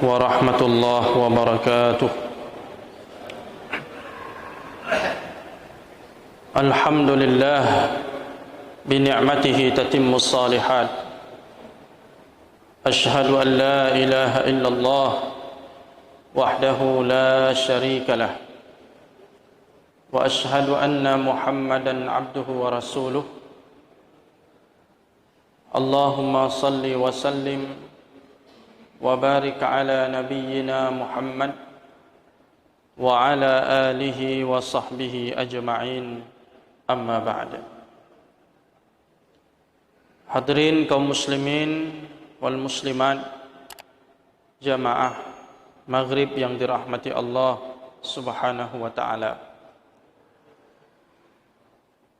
ورحمة الله وبركاته. الحمد لله بنعمته تتم الصالحات. أشهد أن لا إله إلا الله وحده لا شريك له، وأشهد أن محمدا عبده ورسوله. اللهم صل وسلم وبارك على نبينا محمد وعلى آله وصحبه أجمعين. أما بعد. Hadirin kaum muslimin wal muslimat, jamaah maghrib yang dirahmati Allah subhanahu wa ta'ala.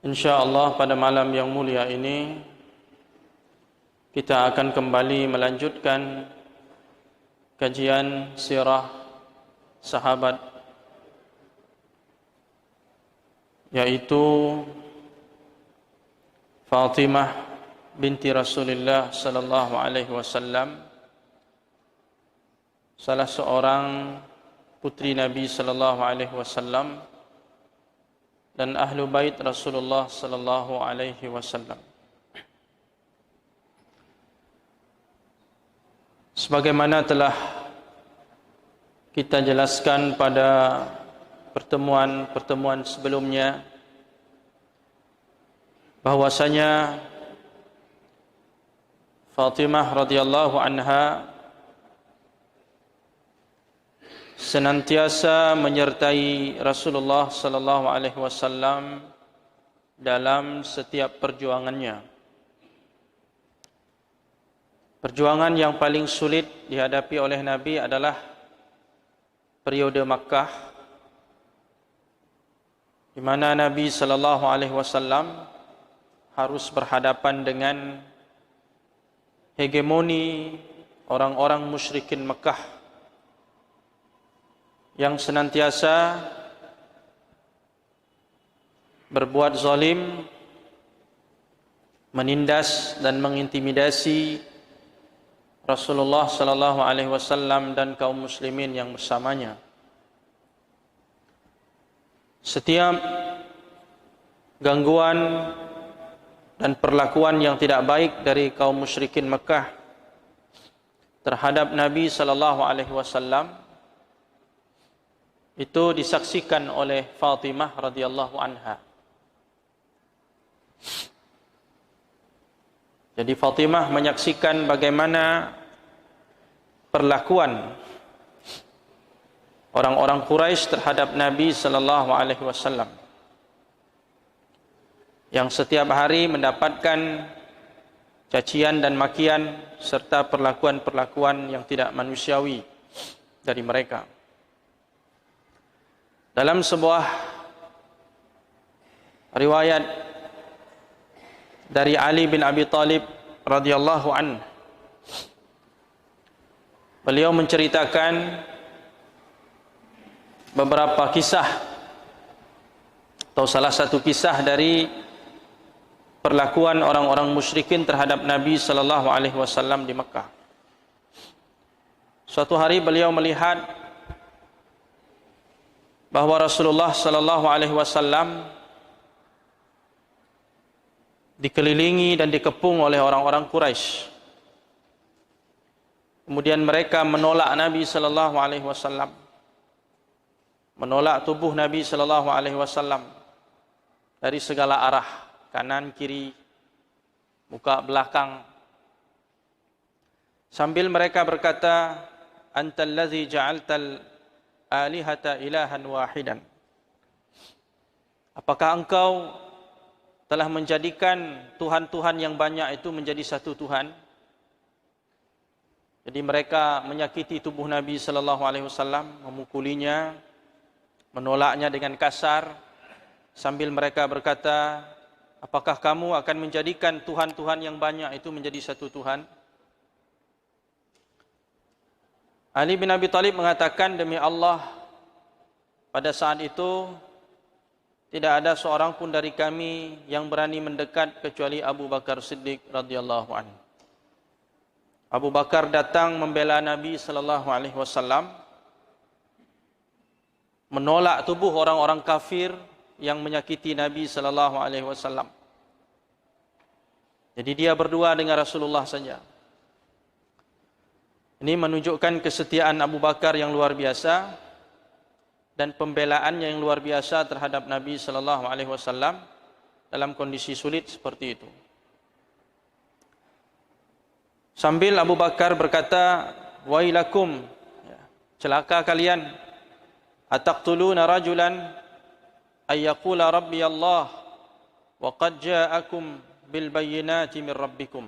InsyaAllah pada malam yang mulia ini kita akan kembali melanjutkan kajian sirah sahabat, yaitu Fatimah binti Rasulullah sallallahu alaihi wasallam, salah seorang putri Nabi sallallahu alaihi wasallam dan ahlu bait Rasulullah sallallahu alaihi wasallam. Sebagaimana telah kita jelaskan pada pertemuan-pertemuan sebelumnya, bahwasanya Fatimah radhiyallahu anha senantiasa menyertai Rasulullah sallallahu alaihi wasallam dalam setiap perjuangannya. Perjuangan yang paling sulit dihadapi oleh Nabi adalah periode Makkah, di mana Nabi sallallahu alaihi wasallam harus berhadapan dengan hegemoni orang-orang musyrikin Makkah yang senantiasa berbuat zalim, menindas dan mengintimidasi Rasulullah sallallahu alaihi wasallam dan kaum muslimin yang bersamanya. Setiap gangguan dan perlakuan yang tidak baik dari kaum musyrikin Mekah terhadap Nabi sallallahu alaihi wasallam itu disaksikan oleh Fatimah radhiyallahu anha. Jadi Fatimah menyaksikan bagaimana perlakuan orang-orang Quraisy terhadap Nabi sallallahu alaihi wasallam, yang setiap hari mendapatkan cacian dan makian serta perlakuan-perlakuan yang tidak manusiawi dari mereka. Dalam sebuah riwayat dari Ali bin Abi Thalib radhiyallahu anhu, beliau menceritakan beberapa kisah atau salah satu kisah dari perlakuan orang-orang musyrikin terhadap Nabi sallallahu alaihi wasallam di Mekah. Suatu hari beliau melihat bahwa Rasulullah sallallahu alaihi wasallam dikelilingi dan dikepung oleh orang-orang Quraisy. Kemudian mereka menolak Nabi sallallahu alaihi wasallam, menolak tubuh Nabi sallallahu alaihi wasallam dari segala arah, kanan, kiri, muka, belakang. Sambil mereka berkata, "Antal ladzi ja'altal alihata ilahan wahidan." Apakah engkau telah menjadikan Tuhan-Tuhan yang banyak itu menjadi satu Tuhan? Jadi mereka menyakiti tubuh Nabi sallallahu alaihi wasallam, memukulinya, menolaknya dengan kasar, sambil mereka berkata, apakah kamu akan menjadikan Tuhan-Tuhan yang banyak itu menjadi satu Tuhan? Ali bin Abi Thalib mengatakan, demi Allah, pada saat itu tidak ada seorang pun dari kami yang berani mendekat kecuali Abu Bakar Siddiq radhiyallahu anhu. Abu Bakar datang membela Nabi sallallahu alaihi wasallam, menolak tubuh orang-orang kafir yang menyakiti Nabi sallallahu alaihi wasallam. Jadi dia berdua dengan Rasulullah saja. Ini menunjukkan kesetiaan Abu Bakar yang luar biasa dan pembelaannya yang luar biasa terhadap Nabi sallallahu alaihi wasallam dalam kondisi sulit seperti itu. Sambil Abu Bakar berkata, "Wailakum, celaka kalian, ataqtuluna rajulan ay yaqula rabbi Allah wa qad ja'akum bil bayyinati min rabbikum."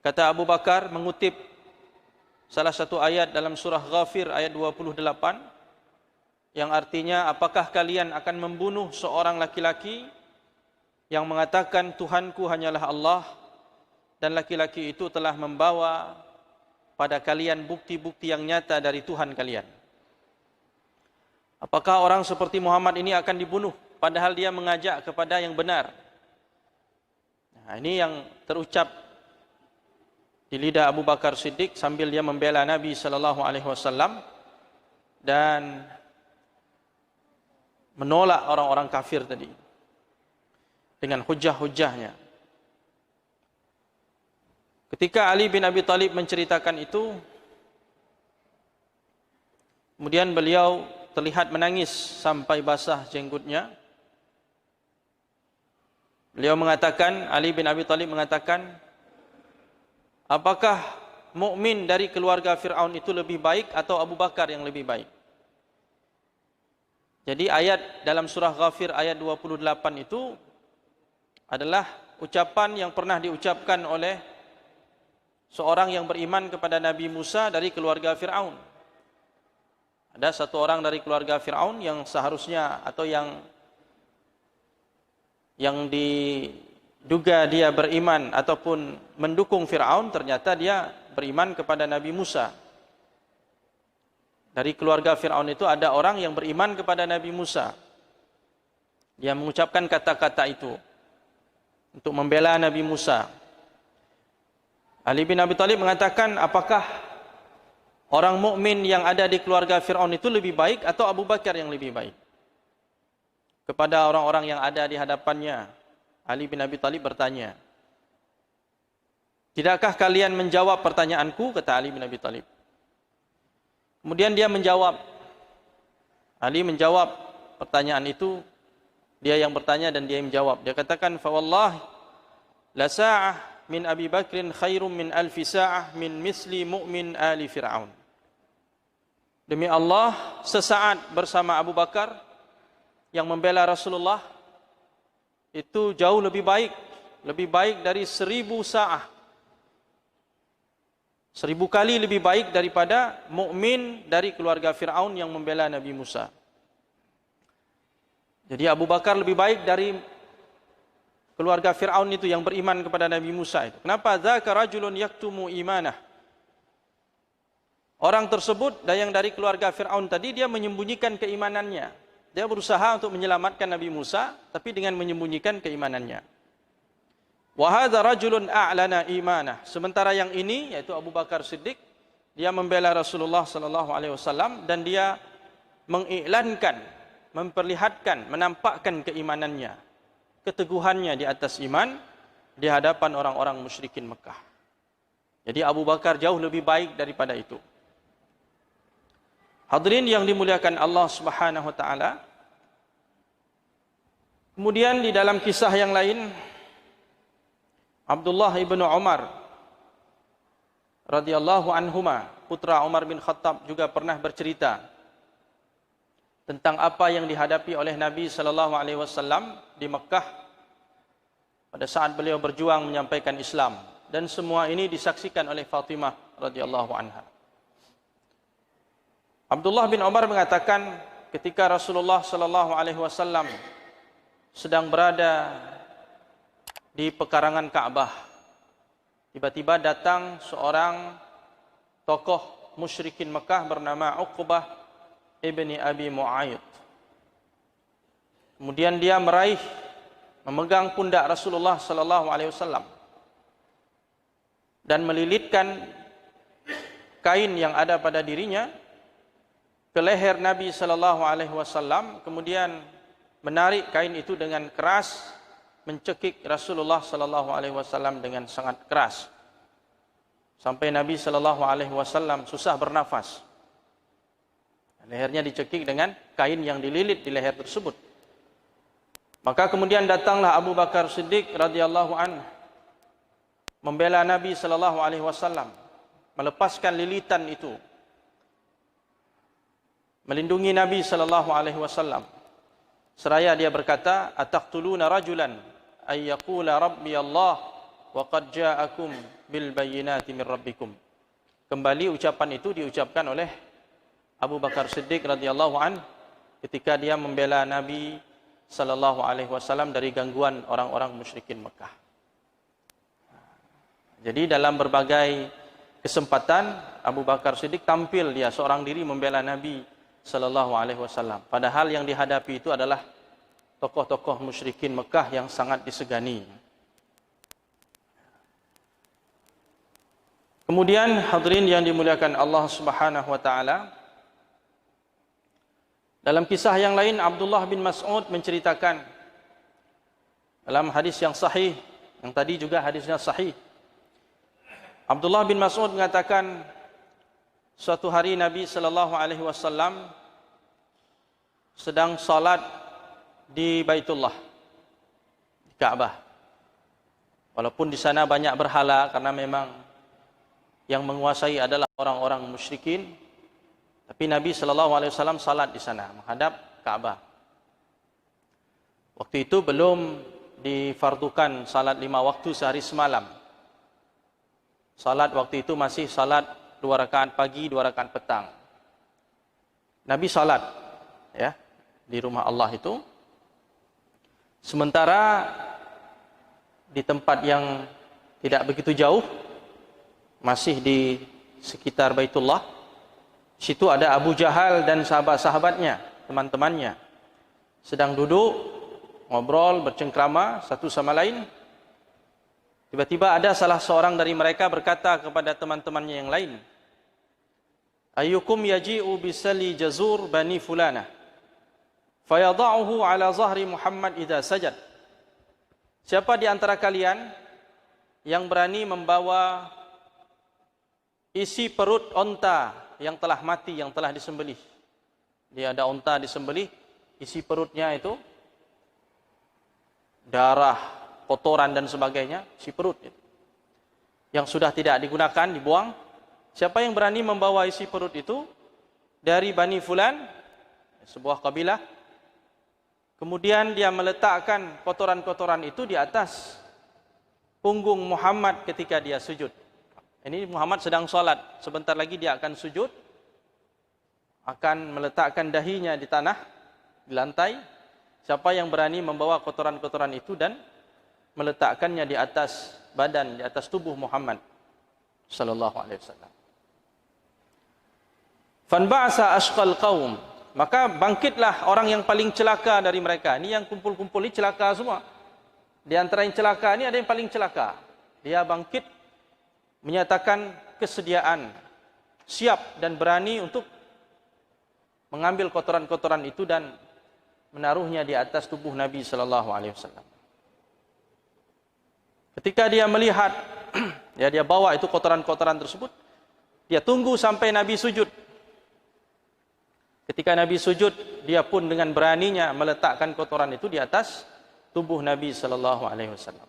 Kata Abu Bakar mengutip salah satu ayat dalam surah Ghafir ayat 28 yang artinya, apakah kalian akan membunuh seorang laki-laki yang mengatakan Tuhanku hanyalah Allah, dan laki-laki itu telah membawa pada kalian bukti-bukti yang nyata dari Tuhan kalian. Apakah orang seperti Muhammad ini akan dibunuh padahal dia mengajak kepada yang benar? Nah, ini yang terucap di lidah Abu Bakar Siddiq sambil dia membela Nabi sallallahu alaihi wasallam dan menolak orang-orang kafir tadi dengan hujah-hujahnya. Ketika Ali bin Abi Thalib menceritakan itu, kemudian beliau terlihat menangis sampai basah jenggotnya. Beliau mengatakan, Ali bin Abi Thalib mengatakan, apakah mukmin dari keluarga Fir'aun itu lebih baik atau Abu Bakar yang lebih baik? Jadi ayat dalam surah Ghafir ayat 28 itu adalah ucapan yang pernah diucapkan oleh seorang yang beriman kepada Nabi Musa dari keluarga Fir'aun. Ada satu orang dari keluarga Fir'aun yang seharusnya atau yang diduga dia beriman ataupun mendukung Fir'aun, ternyata dia beriman kepada Nabi Musa. Dari keluarga Fir'aun itu ada orang yang beriman kepada Nabi Musa. Dia mengucapkan kata-kata itu untuk membela Nabi Musa. Ali bin Abi Thalib mengatakan, apakah orang mukmin yang ada di keluarga Fir'aun itu lebih baik atau Abu Bakar yang lebih baik? Kepada orang-orang yang ada di hadapannya, Ali bin Abi Thalib bertanya, tidakkah kalian menjawab pertanyaanku? Kata Ali bin Abi Thalib. Kemudian dia menjawab. Ali menjawab pertanyaan itu. Dia yang bertanya dan dia yang menjawab. Dia katakan, fa wallahi la sa'ah min Abi Bakrin khairum min alfi sa'ah min misli mu'min ali Fir'aun. Demi Allah, sesaat bersama Abu Bakar yang membela Rasulullah itu jauh lebih baik dari 1000 sa'ah. 1000 kali lebih baik daripada mukmin dari keluarga Fir'aun yang membela Nabi Musa. Jadi Abu Bakar lebih baik dari keluarga Fir'aun itu yang beriman kepada Nabi Musa itu. Kenapa? Dzaka rajulun yaktumu imanah. Orang tersebut yang dari keluarga Fir'aun tadi, dia menyembunyikan keimanannya. Dia berusaha untuk menyelamatkan Nabi Musa, tapi dengan menyembunyikan keimanannya. Wa hadza rajulun a'lana imanah. Sementara yang ini, yaitu Abu Bakar Siddiq, dia membela Rasulullah sallallahu alaihi wasallam dan dia mengiklankan, memperlihatkan, menampakkan keimanannya, keteguhannya di atas iman di hadapan orang-orang musyrikin Mekah. Jadi Abu Bakar jauh lebih baik daripada itu. Hadirin yang dimuliakan Allah Subhanahu wa taala. Kemudian di dalam kisah yang lain, Abdullah ibnu Umar radhiyallahu anhuma, putra Umar bin Khattab, juga pernah bercerita tentang apa yang dihadapi oleh Nabi sallallahu alaihi wasallam di Mekah pada saat beliau berjuang menyampaikan Islam, dan semua ini disaksikan oleh Fatimah radhiyallahu anha. Abdullah bin Umar mengatakan, ketika Rasulullah sallallahu alaihi wasallam sedang berada di pekarangan Ka'bah, tiba-tiba datang seorang tokoh musyrikin Mekah bernama Uqbah ibni Abi Mu'ayyid. Kemudian dia memegang pundak Rasulullah sallallahu alaihi wasallam dan melilitkan kain yang ada pada dirinya ke leher Nabi sallallahu alaihi wasallam, kemudian menarik kain itu dengan keras, mencekik Rasulullah sallallahu alaihi wasallam dengan sangat keras sampai Nabi sallallahu alaihi wasallam susah bernafas. Lehernya dicekik dengan kain yang dililit di leher tersebut. Maka kemudian datanglah Abu Bakar Siddiq radhiyallahu anhu membela Nabi sallallahu alaihi wasallam, melepaskan lilitan itu, melindungi Nabi sallallahu alaihi wasallam. Seraya dia berkata, "Ataqtuluna rajulan ay yaqula rabbi Allah wa qad ja'akum bil bayyinati min rabbikum." Kembali ucapan itu diucapkan oleh Abu Bakar Siddiq radhiyallahu an ketika dia membela Nabi sallallahu alaihi wasallam dari gangguan orang-orang musyrikin Mekah. Jadi dalam berbagai kesempatan Abu Bakar Siddiq tampil dia seorang diri membela Nabi sallallahu alaihi wasallam. Padahal yang dihadapi itu adalah tokoh-tokoh musyrikin Mekah yang sangat disegani. Kemudian hadirin yang dimuliakan Allah Subhanahu wa taala, dalam kisah yang lain Abdullah bin Mas'ud menceritakan dalam hadis yang sahih, yang tadi juga hadisnya sahih. Abdullah bin Mas'ud mengatakan, suatu hari Nabi sallallahu alaihi wasallam sedang salat di Baitullah, di Ka'bah. Walaupun di sana banyak berhala karena memang yang menguasai adalah orang-orang musyrikin, tapi Nabi sallallahu alaihi wasallam salat di sana menghadap Ka'bah. Waktu itu belum difardukan salat 5 waktu sehari semalam. Salat waktu itu masih salat 2 rakaat pagi, 2 rakaat petang. Nabi salat ya di rumah Allah itu. Sementara di tempat yang tidak begitu jauh, masih di sekitar Baitullah, situ ada Abu Jahal dan sahabat-sahabatnya, teman-temannya, sedang duduk, ngobrol, bercengkrama satu sama lain. Tiba-tiba ada salah seorang dari mereka berkata kepada teman-temannya yang lain, "Ayyukum yaji'u bisali jazur bani fulana, fayada'uhu ala zahri Muhammad idza sajad." Siapa di antara kalian yang berani membawa isi perut onta yang telah mati, yang telah disembelih? Dia ada onta disembelih, isi perutnya itu darah, kotoran dan sebagainya, isi perut itu, yang sudah tidak digunakan, dibuang. Siapa yang berani membawa isi perut itu dari Bani Fulan, sebuah kabilah, kemudian dia meletakkan kotoran-kotoran itu di atas punggung Muhammad ketika dia sujud. Ini Muhammad sedang salat, sebentar lagi dia akan sujud, akan meletakkan dahinya di tanah, di lantai. Siapa yang berani membawa kotoran-kotoran itu dan meletakkannya di atas badan, di atas tubuh Muhammad sallallahu alaihi wasallam. Fanba'asa ashqal qaum, maka bangkitlah orang yang paling celaka dari mereka. Ini yang kumpul-kumpul ini celaka semua. Di antara yang celaka ini ada yang paling celaka. Dia bangkit menyatakan kesediaan, siap dan berani untuk mengambil kotoran-kotoran itu dan menaruhnya di atas tubuh Nabi sallallahu alaihi wasallam. Ketika dia melihat ya, dia bawa itu kotoran-kotoran tersebut, dia tunggu sampai Nabi sujud. Ketika Nabi sujud, dia pun dengan beraninya meletakkan kotoran itu di atas tubuh Nabi sallallahu alaihi wasallam.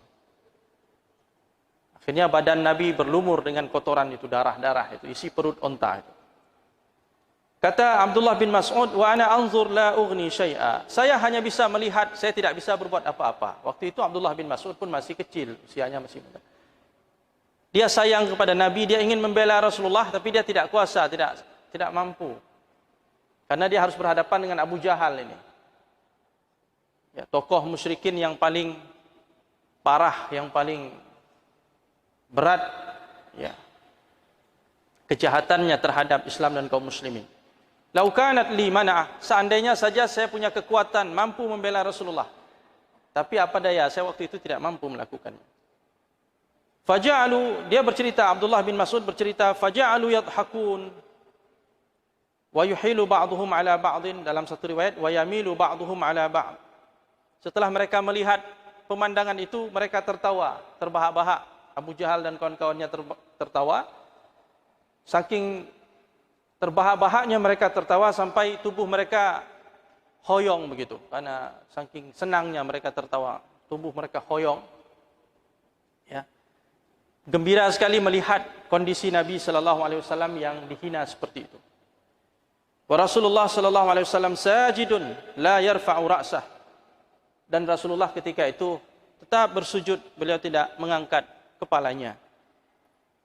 Akhirnya badan Nabi berlumur dengan kotoran itu, darah-darah itu, isi perut onta itu. Kata Abdullah bin Mas'ud, "Wa ana anzur la ughni syai'a." Saya hanya bisa melihat, saya tidak bisa berbuat apa-apa. Waktu itu Abdullah bin Mas'ud pun masih kecil, usianya masih muda. Dia sayang kepada Nabi, dia ingin membela Rasulullah, tapi dia tidak kuasa, tidak mampu. Karena dia harus berhadapan dengan Abu Jahal ini. Ya, tokoh musyrikin yang paling parah, yang paling berat ya kejahatannya terhadap Islam dan kaum muslimin. Lau kanat li mana'ah, seandainya saja saya punya kekuatan mampu membela Rasulullah, tapi apa daya, saya waktu itu tidak mampu melakukannya. Faja'alu, dia bercerita, Abdullah bin Mas'ud bercerita, faja'alu yadhakun wa yuhilu ba'duhum ala ba'din, dalam satu riwayat wa yamilu ba'duhum ala ba'd. Setelah mereka melihat pemandangan itu, mereka tertawa, terbahak-bahak. Abu Jahal dan kawan-kawannya tertawa. Saking terbahak-bahaknya mereka tertawa sampai tubuh mereka hoyong begitu. Karena saking senangnya mereka tertawa, tubuh mereka hoyong. Ya. Gembira sekali melihat kondisi Nabi sallallahu alaihi wasallam yang dihina seperti itu. Wa Rasulullah sallallahu alaihi wasallam sajidun la yarfa'u ra'sah. Dan Rasulullah ketika itu tetap bersujud, beliau tidak mengangkat kepalanya.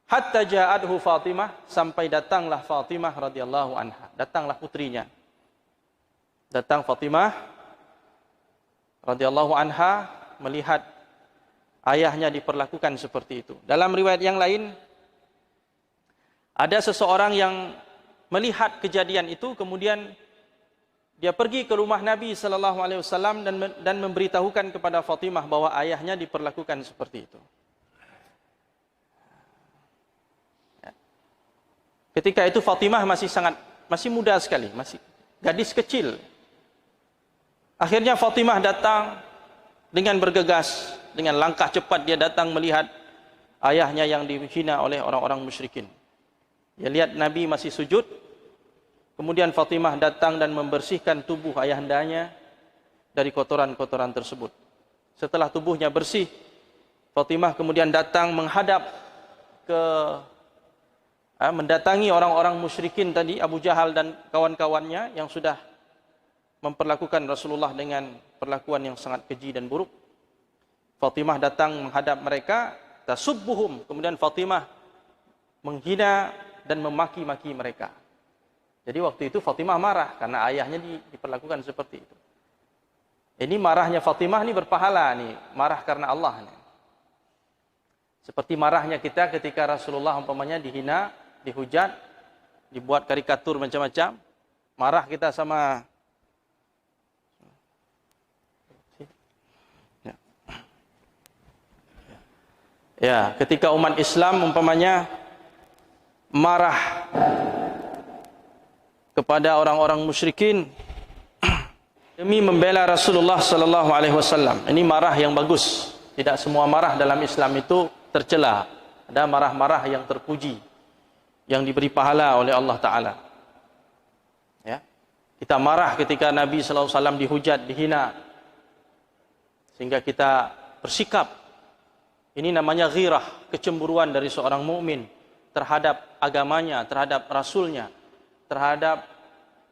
Hatta ja'adhu Fatimah, sampai datanglah Fatimah radhiyallahu anha, datanglah putrinya. Datang Fatimah radhiyallahu anha melihat ayahnya diperlakukan seperti itu. Dalam riwayat yang lain, ada seseorang yang melihat kejadian itu, kemudian dia pergi ke rumah Nabi sallallahu alaihi wasallam dan memberitahukan kepada Fatimah bahwa ayahnya diperlakukan seperti itu. Ketika itu Fatimah masih muda sekali, masih gadis kecil. Akhirnya Fatimah datang dengan bergegas, dengan langkah cepat dia datang melihat ayahnya yang dihina oleh orang-orang musyrikin. Dia lihat Nabi masih sujud, kemudian Fatimah datang dan membersihkan tubuh ayahandanya dari kotoran-kotoran tersebut. Setelah tubuhnya bersih, Fatimah kemudian datang mendatangi orang-orang musyrikin tadi, Abu Jahal dan kawan-kawannya yang sudah memperlakukan Rasulullah dengan perlakuan yang sangat keji dan buruk. Fatimah datang menghadap mereka, tasubbuhum, kemudian Fatimah menghina dan memaki-maki mereka. Jadi waktu itu Fatimah marah karena ayahnya diperlakukan seperti itu. Ini marahnya Fatimah ini berpahala nih, marah karena Allah nih. Seperti marahnya kita ketika Rasulullah umpamanya dihina, dihujat, dibuat karikatur macam-macam, marah kita sama ya, ketika umat Islam umpamanya marah kepada orang-orang musyrikin demi membela Rasulullah sallallahu alaihi wasallam. Ini marah yang bagus. Tidak semua marah dalam Islam itu tercela. Ada marah-marah yang terpuji, yang diberi pahala oleh Allah Ta'ala. Ya. Kita marah ketika Nabi sallallahu alaihi wasallam dihujat, dihina, sehingga kita bersikap. Ini namanya ghirah, kecemburuan dari seorang mukmin terhadap agamanya, terhadap rasulnya, terhadap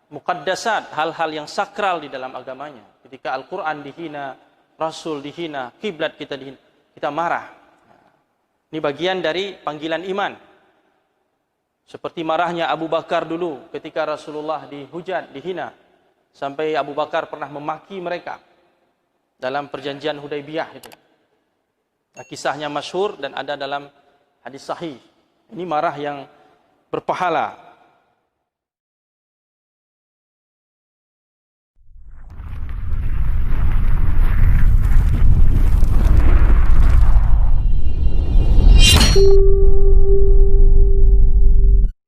muqaddasat, hal-hal yang sakral di dalam agamanya. Ketika Al-Quran dihina, Rasul dihina, kiblat kita dihina, kita marah. Ini bagian dari panggilan iman. Seperti marahnya Abu Bakar dulu ketika Rasulullah dihujat, dihina, sampai Abu Bakar pernah memaki mereka dalam perjanjian Hudaybiyah itu. Nah, kisahnya masyhur dan ada dalam hadis sahih. Ini marah yang berpahala.